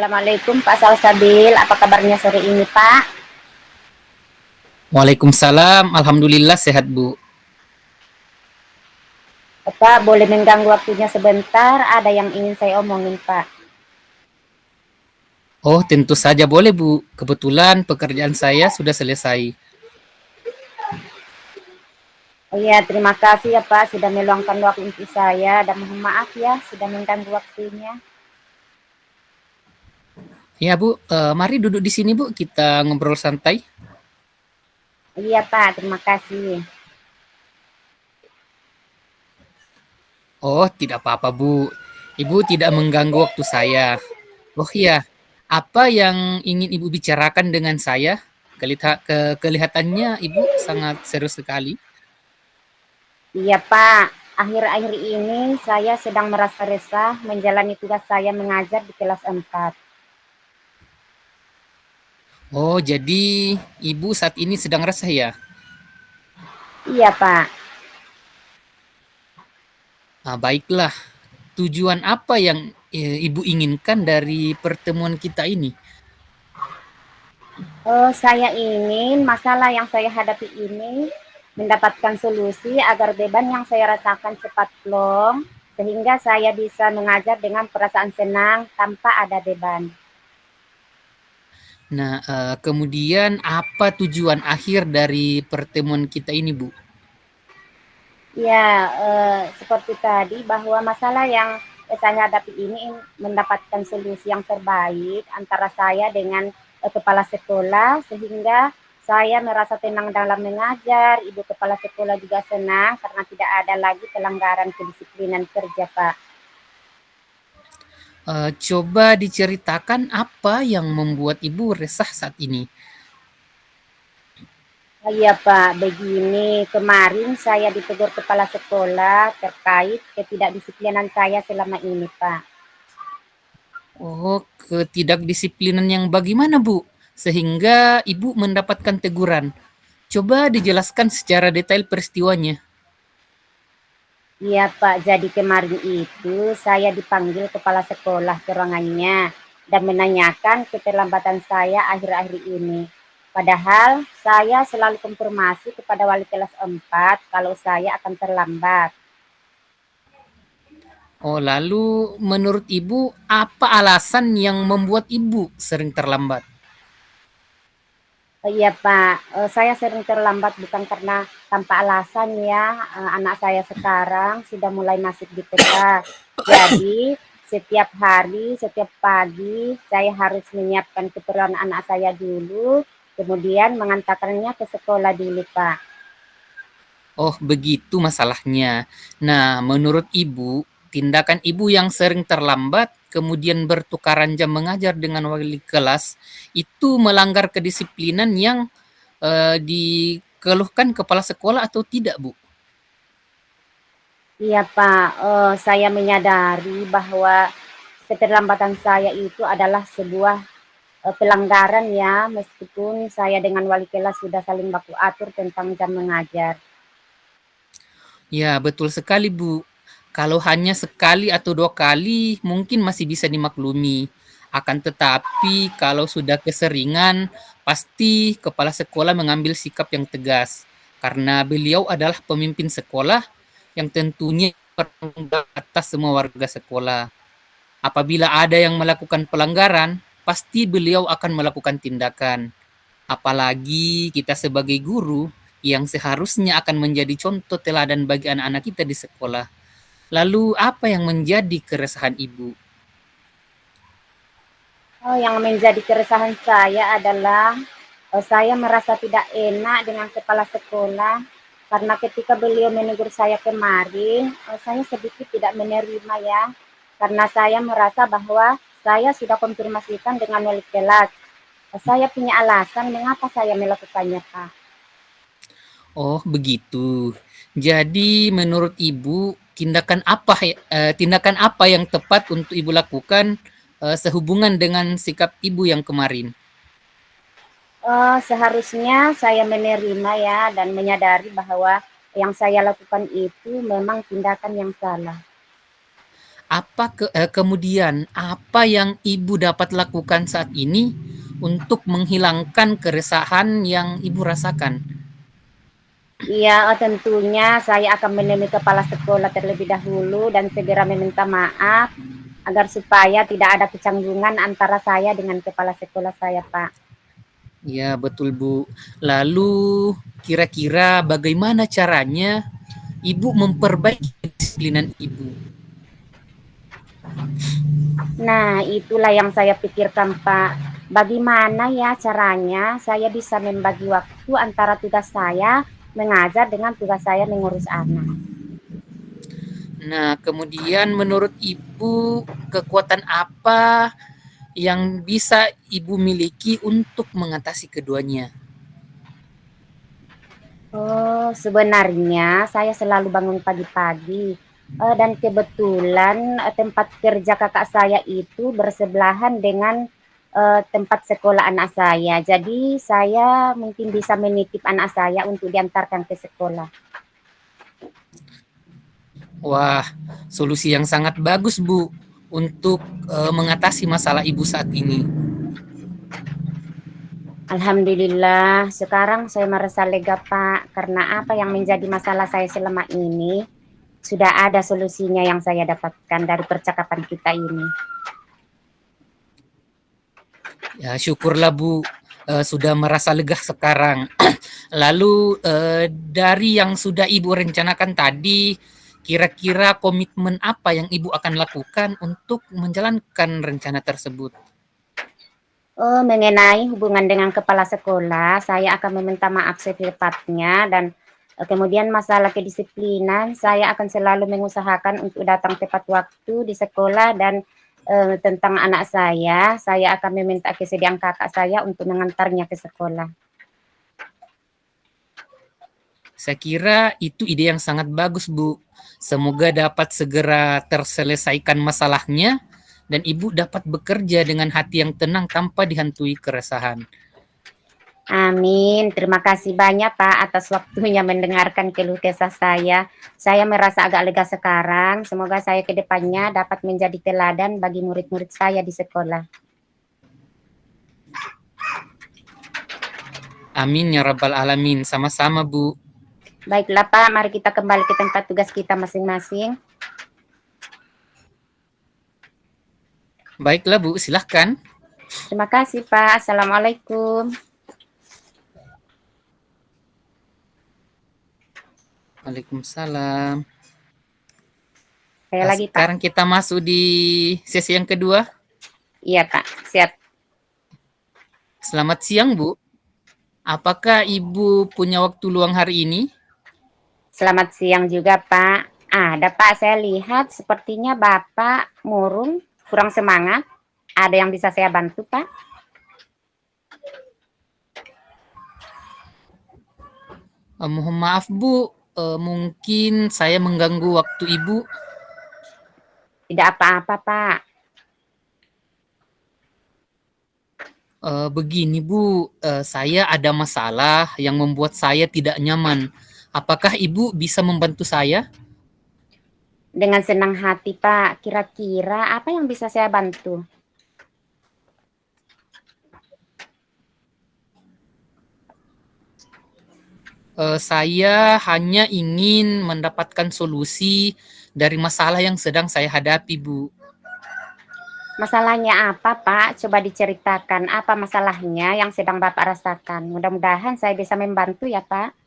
Assalamualaikum Pak Salsabil, apa kabarnya sore ini Pak? Waalaikumsalam, alhamdulillah sehat Bu. Pak, boleh mengganggu waktunya sebentar, ada yang ingin saya omongin Pak. Oh, tentu saja boleh Bu. Kebetulan pekerjaan saya sudah selesai. Oh iya, terima kasih ya Pak sudah meluangkan waktu untuk saya dan mohon maaf ya sudah mengganggu waktunya. Ya Bu, mari duduk di sini Bu, kita ngobrol santai. Iya Pak, terima kasih. Oh, tidak apa-apa Bu. Ibu tidak mengganggu waktu saya. Oh iya, apa yang ingin Ibu bicarakan dengan saya? Kelihatannya Ibu sangat serius sekali. Iya Pak, akhir-akhir ini saya sedang merasa resah menjalani tugas saya mengajar di kelas 4. Oh, jadi Ibu saat ini sedang resah ya? Iya Pak. Baiklah. Tujuan apa yang Ibu inginkan dari pertemuan kita ini? Saya ingin masalah yang saya hadapi ini mendapatkan solusi agar beban yang saya rasakan cepat plong, sehingga saya bisa mengajar dengan perasaan senang tanpa ada beban. Nah, kemudian apa tujuan akhir dari pertemuan kita ini, Bu? Ya, seperti tadi bahwa masalah yang saya hadapi ini mendapatkan solusi yang terbaik antara saya dengan kepala sekolah sehingga saya merasa tenang dalam mengajar, ibu kepala sekolah juga senang karena tidak ada lagi pelanggaran kedisiplinan kerja, Pak. Coba diceritakan apa yang membuat Ibu resah saat ini? Iya Pak, begini, kemarin saya ditegur kepala sekolah terkait ketidakdisiplinan saya selama ini, Pak. Oh, ketidakdisiplinan yang bagaimana, Bu? Sehingga Ibu mendapatkan teguran. Coba dijelaskan secara detail peristiwanya. Iya Pak, jadi kemarin itu saya dipanggil kepala sekolah ke ruangannya dan menanyakan keterlambatan saya akhir-akhir ini. Padahal saya selalu konfirmasi kepada wali kelas 4 kalau saya akan terlambat. Oh, lalu menurut Ibu, apa alasan yang membuat Ibu sering terlambat? Iya Pak, saya sering terlambat bukan karena tanpa alasan ya, anak saya sekarang sudah mulai masuk di TK. Jadi setiap hari, setiap pagi saya harus menyiapkan keperluan anak saya dulu, kemudian mengantarkannya ke sekolah dulu Pak. Oh, begitu masalahnya. Nah, menurut Ibu, tindakan Ibu yang sering terlambat, kemudian bertukaran jam mengajar dengan wali kelas, itu melanggar kedisiplinan yang dikeluhkan kepala sekolah atau tidak, Bu? Iya Pak, saya menyadari bahwa keterlambatan saya itu adalah sebuah pelanggaran ya, meskipun saya dengan wali kelas sudah saling baku atur tentang jam mengajar. Ya, betul sekali, Bu. Kalau hanya sekali atau dua kali, mungkin masih bisa dimaklumi. Akan tetapi, kalau sudah keseringan, pasti kepala sekolah mengambil sikap yang tegas. Karena beliau adalah pemimpin sekolah yang tentunya atas semua warga sekolah. Apabila ada yang melakukan pelanggaran, pasti beliau akan melakukan tindakan. Apalagi kita sebagai guru yang seharusnya akan menjadi contoh teladan bagi anak-anak kita di sekolah. Lalu apa yang menjadi keresahan Ibu? Oh, yang menjadi keresahan saya adalah saya merasa tidak enak dengan kepala sekolah karena ketika beliau menegur saya kemarin, saya sedikit tidak menerima ya, karena saya merasa bahwa saya sudah konfirmasikan dengan wali kelas. Saya punya alasan mengapa saya melakukannya, Pak. Oh, begitu. Jadi menurut Ibu, tindakan apa yang tepat untuk Ibu lakukan sehubungan dengan sikap Ibu yang kemarin? Seharusnya saya menerima ya dan menyadari bahwa yang saya lakukan itu memang tindakan yang salah. Kemudian apa yang Ibu dapat lakukan saat ini untuk menghilangkan keresahan yang Ibu rasakan? Iya, tentunya saya akan menemui kepala sekolah terlebih dahulu dan segera meminta maaf agar supaya tidak ada kecanggungan antara saya dengan kepala sekolah saya, Pak. Ya, betul, Bu. Lalu kira-kira bagaimana caranya Ibu memperbaiki kedisiplinan Ibu? Nah, itulah yang saya pikirkan, Pak. Bagaimana ya caranya saya bisa membagi waktu antara tugas saya mengajar dengan tugas saya mengurus anak. Nah, kemudian menurut Ibu, kekuatan apa yang bisa Ibu miliki untuk mengatasi keduanya? Oh, sebenarnya saya selalu bangun pagi-pagi. Dan kebetulan tempat kerja kakak saya itu bersebelahan dengan tempat sekolah anak saya. Jadi saya mungkin bisa menitip anak saya untuk diantarkan ke sekolah. Wah, solusi yang sangat bagus, Bu, untuk mengatasi masalah Ibu saat ini. Alhamdulillah, sekarang saya merasa lega, Pak, karena apa yang menjadi masalah saya selama ini sudah ada solusinya yang saya dapatkan dari percakapan kita ini. Ya, syukurlah, Bu, sudah merasa lega sekarang. Lalu dari yang sudah Ibu rencanakan tadi, kira-kira komitmen apa yang Ibu akan lakukan untuk menjalankan rencana tersebut? Oh, mengenai hubungan dengan kepala sekolah, saya akan meminta maaf secepatnya dan kemudian masalah kedisiplinan, saya akan selalu mengusahakan untuk datang tepat waktu di sekolah dan tentang anak saya akan meminta kesediaan kakak saya untuk mengantarnya ke sekolah. Saya kira itu ide yang sangat bagus, Bu. Semoga dapat segera terselesaikan masalahnya dan Ibu dapat bekerja dengan hati yang tenang tanpa dihantui keresahan. Amin. Terima kasih banyak Pak atas waktunya mendengarkan keluh kesah saya. Saya merasa agak lega sekarang. Semoga saya ke depannya dapat menjadi teladan bagi murid-murid saya di sekolah. Amin ya rabbal alamin. Sama-sama, Bu. Baiklah Pak, mari kita kembali ke tempat tugas kita masing-masing. Baiklah, Bu, silahkan. Terima kasih Pak. Assalamualaikum. Waalaikumsalam. Saya lagi Pak. Sekarang kita masuk di sesi yang kedua. Iya Pak, siap. Selamat siang, Bu. Apakah Ibu punya waktu luang hari ini? Selamat siang juga Pak. Ada Pak, saya lihat sepertinya Bapak murung, kurang semangat. Ada yang bisa saya bantu Pak? Mohon maaf, Bu. Mungkin saya mengganggu waktu Ibu. Tidak apa-apa Pak. Begini, Bu, saya ada masalah yang membuat saya tidak nyaman. Apakah Ibu bisa membantu saya? Dengan senang hati Pak. Kira-kira apa yang bisa saya bantu? Saya hanya ingin mendapatkan solusi dari masalah yang sedang saya hadapi, Bu. Masalahnya apa Pak? Coba diceritakan apa masalahnya yang sedang Bapak rasakan. Mudah-mudahan saya bisa membantu ya Pak.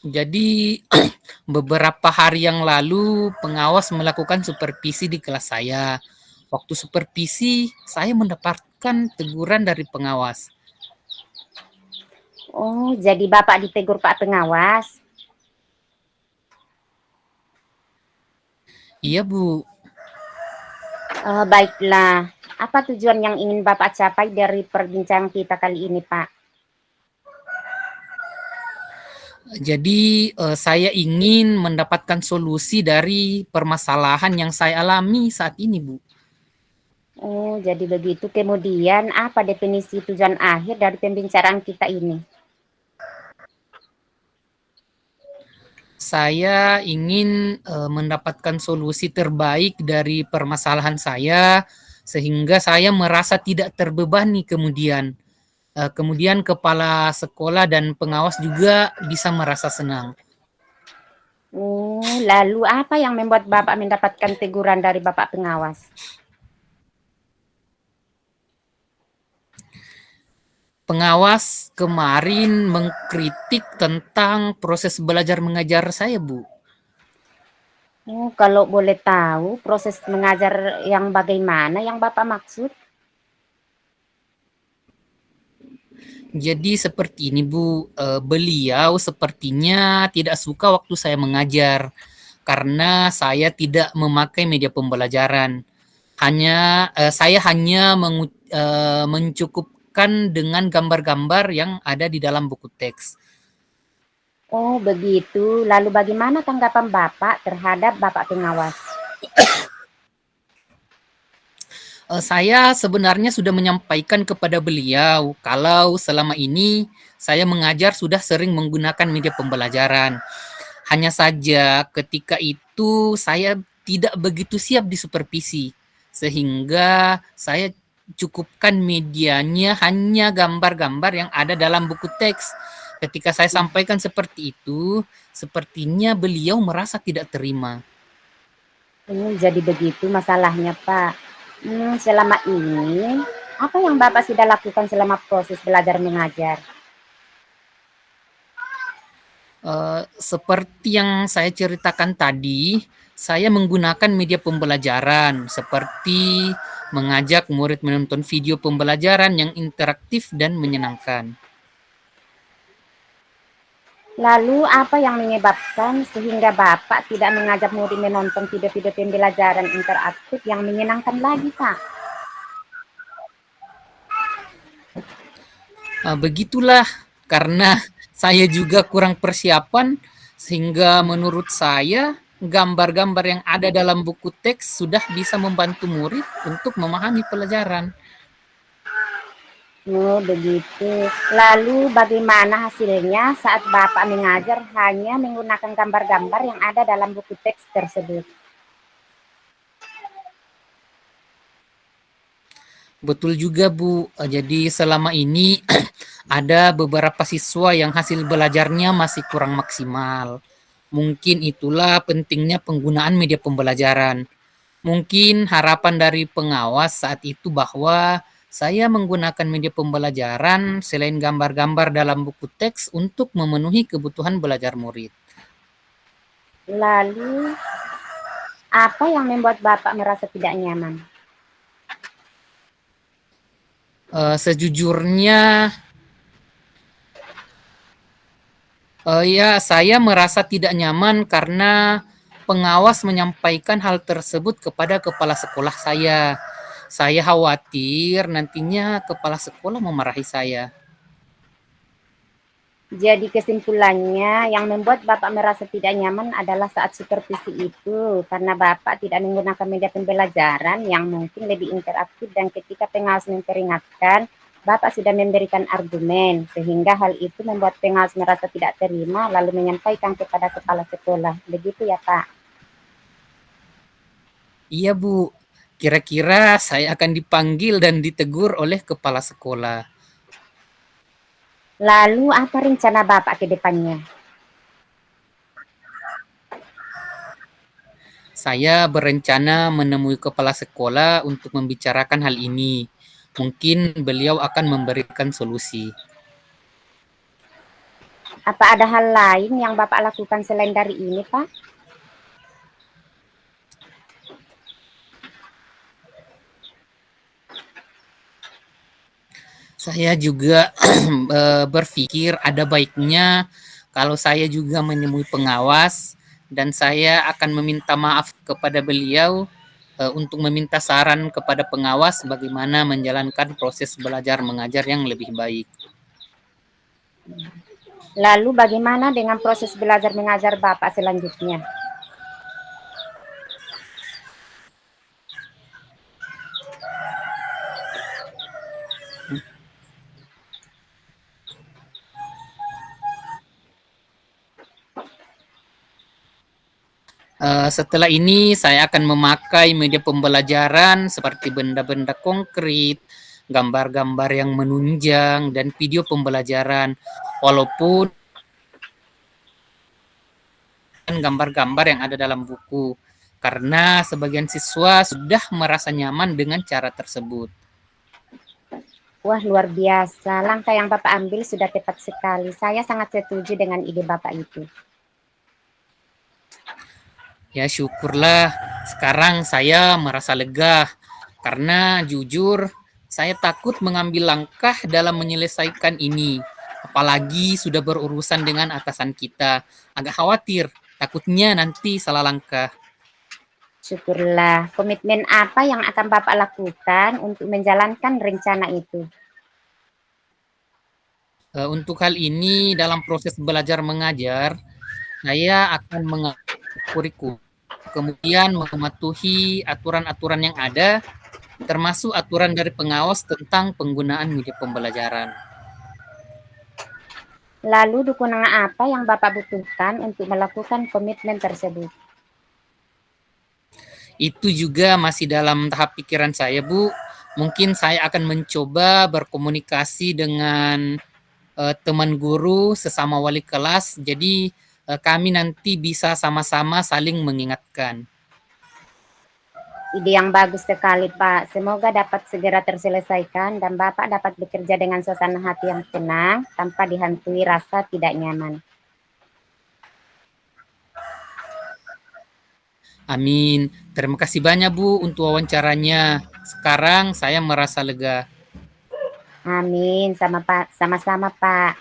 Jadi beberapa hari yang lalu pengawas melakukan supervisi di kelas saya. Waktu supervisi, saya mendapatkan teguran dari pengawas. Oh, jadi Bapak ditegur Pak pengawas. Iya, Bu. Baiklah. Apa tujuan yang ingin Bapak capai dari perbincangan kita kali ini Pak? Jadi saya ingin mendapatkan solusi dari permasalahan yang saya alami saat ini, Bu. Oh, jadi begitu. Kemudian apa definisi tujuan akhir dari pembicaraan kita ini? Saya ingin, mendapatkan solusi terbaik dari permasalahan saya, sehingga saya merasa tidak terbebani kemudian. Kemudian kepala sekolah dan pengawas juga bisa merasa senang. Oh, lalu apa yang membuat Bapak mendapatkan teguran dari Bapak pengawas? Pengawas kemarin mengkritik tentang proses belajar mengajar saya, Bu. Oh, kalau boleh tahu proses mengajar yang bagaimana yang Bapak maksud? Jadi seperti ini, Bu, beliau sepertinya tidak suka waktu saya mengajar, karena saya tidak memakai media pembelajaran. Saya hanya mencukupkan dengan gambar-gambar yang ada di dalam buku teks. Oh, begitu. Lalu bagaimana tanggapan Bapak terhadap Bapak pengawas? Saya sebenarnya sudah menyampaikan kepada beliau kalau selama ini saya mengajar sudah sering menggunakan media pembelajaran. Hanya saja ketika itu saya tidak begitu siap di supervisi, sehingga saya cukupkan medianya hanya gambar-gambar yang ada dalam buku teks. Ketika saya sampaikan seperti itu, sepertinya beliau merasa tidak terima. Jadi begitu masalahnya, Pak. Selama ini, apa yang Bapak sudah lakukan selama proses belajar mengajar? Seperti yang saya ceritakan tadi, saya menggunakan media pembelajaran seperti mengajak murid menonton video pembelajaran yang interaktif dan menyenangkan. Lalu apa yang menyebabkan sehingga Bapak tidak mengajak murid menonton video-video pembelajaran interaktif yang menyenangkan lagi, Pak? Begitulah, karena saya juga kurang persiapan, sehingga menurut saya gambar-gambar yang ada dalam buku teks sudah bisa membantu murid untuk memahami pelajaran. Oh, begitu. Lalu bagaimana hasilnya saat Bapak mengajar hanya menggunakan gambar-gambar yang ada dalam buku teks tersebut? Betul juga, Bu. Jadi selama ini ada beberapa siswa yang hasil belajarnya masih kurang maksimal. Mungkin itulah pentingnya penggunaan media pembelajaran. Mungkin harapan dari pengawas saat itu bahwa saya menggunakan media pembelajaran selain gambar-gambar dalam buku teks untuk memenuhi kebutuhan belajar murid. Lalu apa yang membuat Bapak merasa tidak nyaman? Sejujurnya, ya, saya merasa tidak nyaman karena pengawas menyampaikan hal tersebut kepada kepala sekolah saya. Saya khawatir nantinya kepala sekolah memarahi saya. Jadi kesimpulannya yang membuat Bapak merasa tidak nyaman adalah saat supervisi itu karena Bapak tidak menggunakan media pembelajaran yang mungkin lebih interaktif dan ketika pengawas memperingatkan, Bapak sudah memberikan argumen sehingga hal itu membuat pengawas merasa tidak terima lalu menyampaikan kepada kepala sekolah. Begitu ya, Pak? Iya, Bu. Kira-kira saya akan dipanggil dan ditegur oleh kepala sekolah. Lalu apa rencana Bapak ke depannya? Saya berencana menemui kepala sekolah untuk membicarakan hal ini. Mungkin beliau akan memberikan solusi. Apa ada hal lain yang Bapak lakukan selain dari ini, Pak? Saya juga berpikir ada baiknya kalau saya juga menemui pengawas dan saya akan meminta maaf kepada beliau untuk meminta saran kepada pengawas bagaimana menjalankan proses belajar mengajar yang lebih baik. Lalu bagaimana dengan proses belajar mengajar Bapak selanjutnya? Setelah ini saya akan memakai media pembelajaran seperti benda-benda konkret, gambar-gambar yang menunjang, dan video pembelajaran. Walaupun gambar-gambar yang ada dalam buku, karena sebagian siswa sudah merasa nyaman dengan cara tersebut. Wah, luar biasa. Langkah yang Bapak ambil sudah tepat sekali. Saya sangat setuju dengan ide Bapak itu. Ya syukurlah, sekarang saya merasa lega, karena jujur saya takut mengambil langkah dalam menyelesaikan ini. Apalagi sudah berurusan dengan atasan kita. Agak khawatir, takutnya nanti salah langkah. Syukurlah. Komitmen apa yang akan Bapak lakukan untuk menjalankan rencana itu? Untuk hal ini dalam proses belajar mengajar, saya akan kurikulum, kemudian mematuhi aturan-aturan yang ada, termasuk aturan dari pengawas tentang penggunaan media pembelajaran. Lalu dukungan apa yang Bapak butuhkan untuk melakukan komitmen tersebut? Itu juga masih dalam tahap pikiran saya, Bu. Mungkin saya akan mencoba berkomunikasi dengan teman guru sesama wali kelas, jadi kami nanti bisa sama-sama saling mengingatkan. Ide yang bagus sekali, Pak. Semoga dapat segera terselesaikan dan Bapak dapat bekerja dengan suasana hati yang tenang tanpa dihantui rasa tidak nyaman. Amin. Terima kasih banyak, Bu, untuk wawancaranya. Sekarang saya merasa lega. Amin, sama-sama, Pak.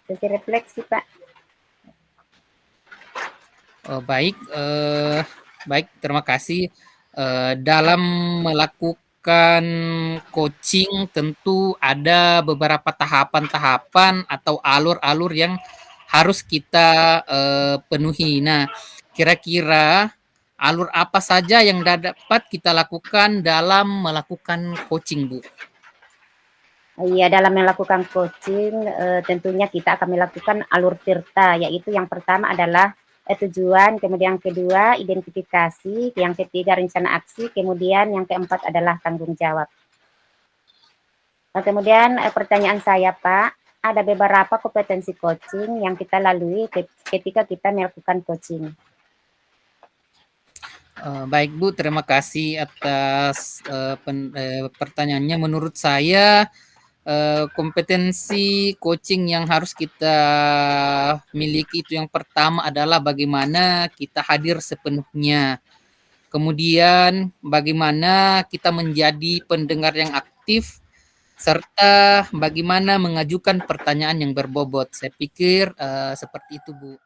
Sesi refleksi, Pak. Baik, terima kasih. Dalam melakukan coaching tentu ada beberapa tahapan-tahapan atau alur-alur yang harus kita penuhi. Nah, kira-kira alur apa saja yang dapat kita lakukan dalam melakukan coaching, Bu? Iya, dalam melakukan coaching tentunya kita akan melakukan alur tirta, yaitu yang pertama adalah tujuan, kemudian yang kedua identifikasi, yang ketiga rencana aksi, kemudian yang keempat adalah tanggung jawab. Nah, kemudian pertanyaan saya, Pak, ada beberapa kompetensi coaching yang kita lalui ketika kita melakukan coaching. Baik, Bu, terima kasih atas pertanyaannya. Menurut saya kompetensi coaching yang harus kita miliki itu yang pertama adalah bagaimana kita hadir sepenuhnya. Kemudian bagaimana kita menjadi pendengar yang aktif, serta bagaimana mengajukan pertanyaan yang berbobot. Saya pikir seperti itu, Bu.